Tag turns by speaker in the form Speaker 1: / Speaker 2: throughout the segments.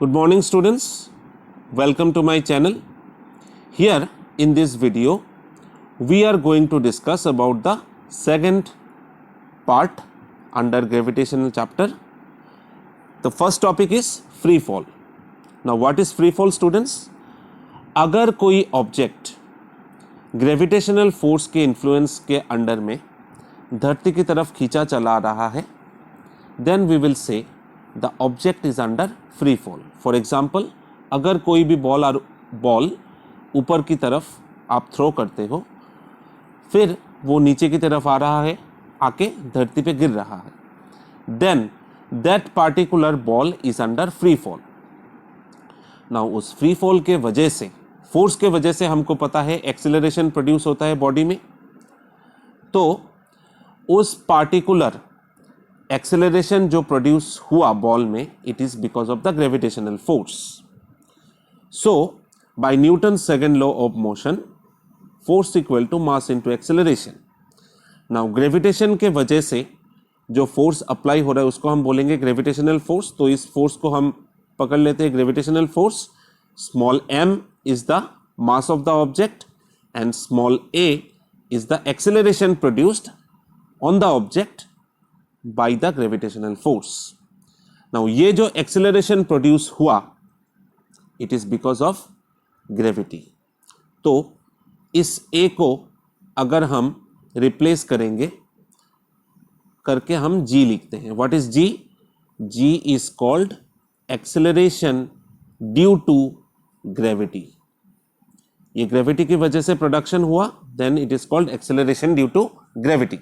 Speaker 1: Good morning students, welcome to my channel. Here in this video we are going to discuss about the second part under gravitational chapter. The first topic is free fall. Now what is free fall students? अगर कोई object gravitational force के influence के under में धरती की तरफ खींचा चला रहा है, then we will say the object is under free fall. For example, अगर कोई भी बॉल ऊपर की तरफ आप थ्रो करते हो, फिर वो नीचे की तरफ आ रहा है, आके धरती पे गिर रहा है, then that particular ball is under free fall. Now उस फ्री फॉल के वजह से, फोर्स के वजह से हमको पता है एक्सेलरेशन प्रोड्यूस होता है बॉडी में, तो उस पार्टिकुलर एक्सेलरेशन जो प्रोड्यूस हुआ बॉल में, it is because of the gravitational force. So by Newton second law of motion, force equal to mass into acceleration. Now gravitation के वजह से जो फोर्स अप्लाई हो रहा है उसको हम बोलेंगे ग्रेविटेशनल फोर्स. तो इस फोर्स को हम पकड़ लेते हैं gravitational force. Small m is the mass of the object and small a is the acceleration produced on the object by the gravitational force. Now ये जो acceleration produce हुआ, it is because of gravity. तो इस a को अगर हम replace करेंगे करके हम g लिखते हैं. What is g? g is called acceleration due to gravity. ये ग्रेविटी की वजह से प्रोडक्शन हुआ, then it is called acceleration due to gravity.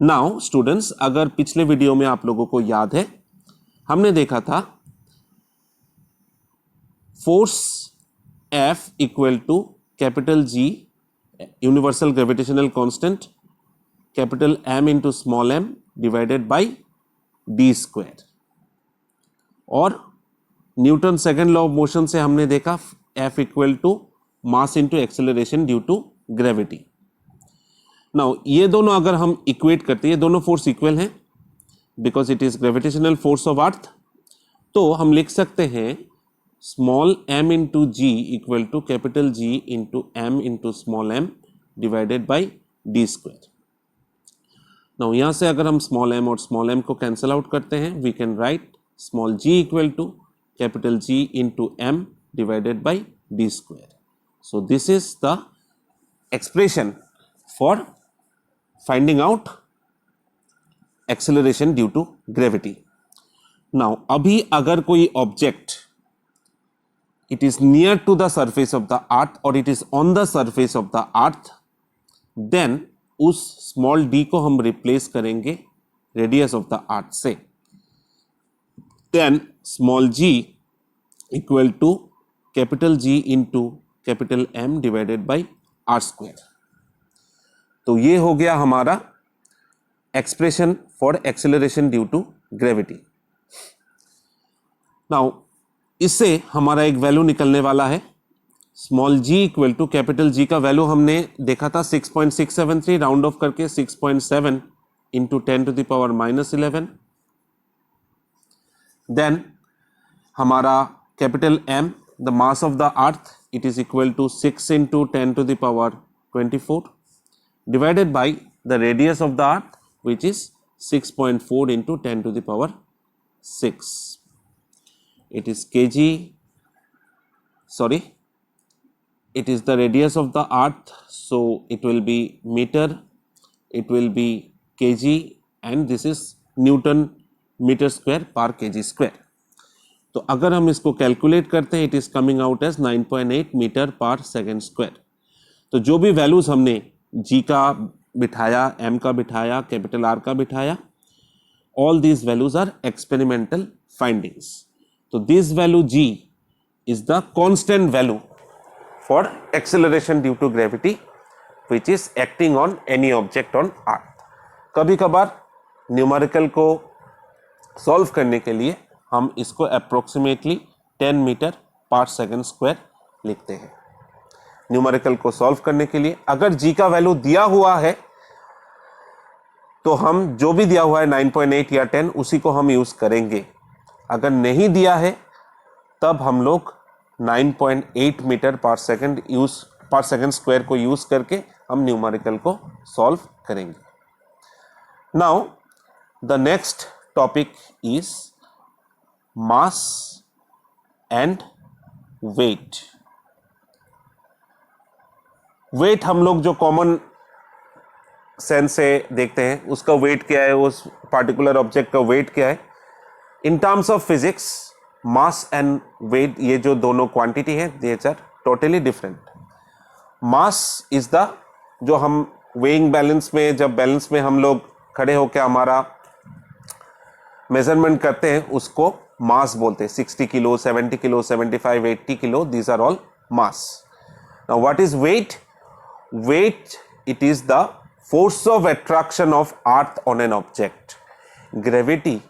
Speaker 1: Now students, अगर पिछले वीडियो में आप लोगों को याद है, हमने देखा था force F equal to capital G universal gravitational constant capital M into small m divided by d square. और Newton second law of motion से हमने देखा F equal to mass into acceleration due to gravity. Now ये दोनों अगर हम equate करते हैं, ये दोनों फोर्स इक्वल हैं because it is gravitational force of earth. तो हम लिख सकते हैं small m into g equal to capital G into m into small m divided by d square. Now यहाँ से अगर हम स्मॉल m और स्मॉल m को कैंसिल आउट करते हैं, we can write small g equal to capital G into m divided by d square. So this is the expression for finding out acceleration due to gravity. Now अभी अगर कोई object it is near to the surface of the earth or it is on the surface of the earth, then उस small d को हम replace करेंगे radius of the earth से. Then small g equal to capital G into capital M divided by r square. तो ये हो गया हमारा expression for acceleration due to gravity. Now इससे हमारा एक वैल्यू निकलने वाला है. Small g equal to capital G का वैल्यू हमने देखा था 6.673, राउंड ऑफ करके 6.7 into 10 to the power -11. Then हमारा capital M, the mass of the earth, it is equal to 6 into 10 to the power 24 divided by the radius of the earth which is 6.4 into 10 to the power 6. It is kg, sorry, it is the radius of the earth, so it will be meter, it will be kg and this is Newton metre square per kg square. तो अगर हम इसको calculate करते हैं, it is coming out as 9.8 metre per second square. तो जो भी values हमने g का बिठाया, m का बिठाया, कैपिटल R का बिठाया, all these values are experimental findings. तो this value g is the constant value for acceleration due to gravity which is acting on any object on earth. कभी कभार न्यूमेरिकल को सॉल्व करने के लिए हम इसको approximately 10 metre per second square लिखते हैं. न्यूमेरिकल को सॉल्व करने के लिए अगर g का वैल्यू दिया हुआ है तो हम जो भी दिया हुआ है 9.8 या 10 उसी को हम यूज करेंगे. अगर नहीं दिया है तब हम लोग 9.8 मीटर पर सेकंड स्क्वायर को यूज करके हम न्यूमेरिकल को सॉल्व करेंगे. Now the next topic is mass and weight. Weight हम लोग जो कॉमन सेंस से देखते हैं उसका वेट क्या है, उस पार्टिकुलर ऑब्जेक्ट का वेट क्या है. In terms of physics mass and weight, ये जो दोनों क्वांटिटी है they are totally different. Mass is the, जो हम वेइंग बैलेंस में, जब बैलेंस में हम लोग खड़े होकर हमारा मेजरमेंट करते हैं उसको मास बोलते हैं. 60 kilo, 70 kilo, 75, 80 kilo, these are all mass. Now what is weight? Weight, it is the force of attraction of earth on an object. Gravity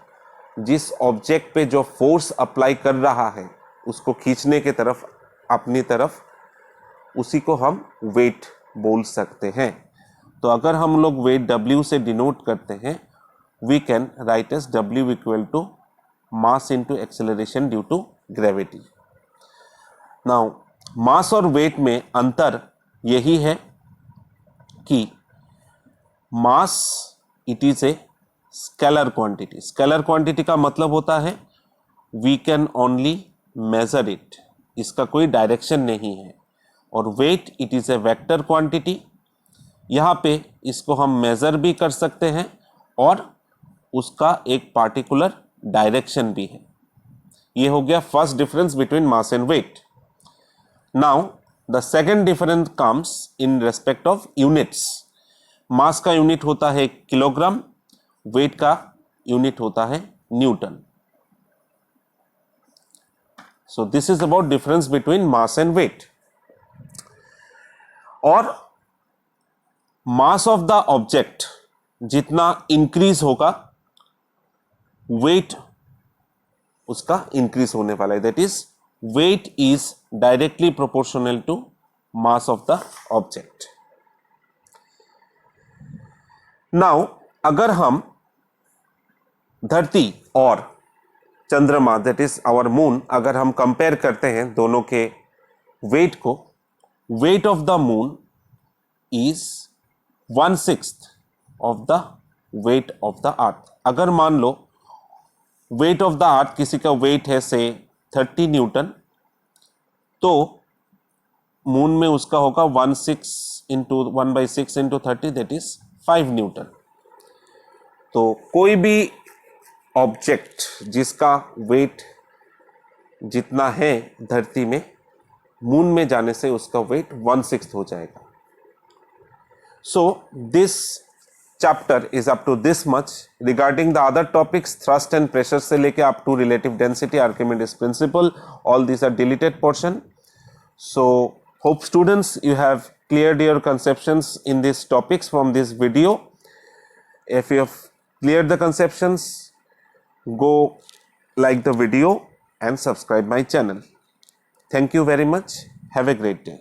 Speaker 1: जिस ऑब्जेक्ट पे जो फोर्स अप्लाई कर रहा है उसको खींचने के तरफ, अपनी तरफ, उसी को हम वेट बोल सकते हैं. तो अगर हम लोग वेट W से डिनोट करते हैं, we can write as W equal to mass into acceleration due to gravity. Now mass और वेट में अंतर यही है कि mass it is a scalar quantity. Scalar quantity का मतलब होता है we can only measure it, इसका कोई डायरेक्शन नहीं है. और weight it is a vector quantity. यहाँ पे इसको हम मेजर भी कर सकते हैं और उसका एक पार्टिकुलर डायरेक्शन भी है. ये हो गया first difference between mass and weight. Now the second difference comes in respect of units. Mass का यूनिट होता है किलोग्राम, वेट का यूनिट होता है newton. So this is about difference between mass and weight. और मास ऑफ द ऑब्जेक्ट जितना increase होगा, weight उसका इंक्रीज होने वाला है. That is weight is directly proportional to mass of the object. Now अगर हम धरती और चंद्रमा, दैट इज आवर मून, अगर हम कंपेयर करते हैं दोनों के वेट को, weight of the moon is 1/6 of the weight of the अर्थ. अगर मान लो वेट ऑफ द अर्थ, किसी का वेट है से 30 न्यूटन, तो मून में उसका होगा 1/6 into 1/6 into 30, that is 5 Newton. तो कोई भी ऑब्जेक्ट जिसका वेट जितना है धरती में, मून में जाने से उसका वेट 1/6 हो जाएगा. So this chapter is up to this much. Regarding the other topics, thrust and pressure से लेके up to relative density, Archimedes principle, all these are deleted portion. So hope students you have cleared your conceptions in these topics from this video. If you have cleared the conceptions, go like the video and subscribe my channel. Thank you very much. Have a great day.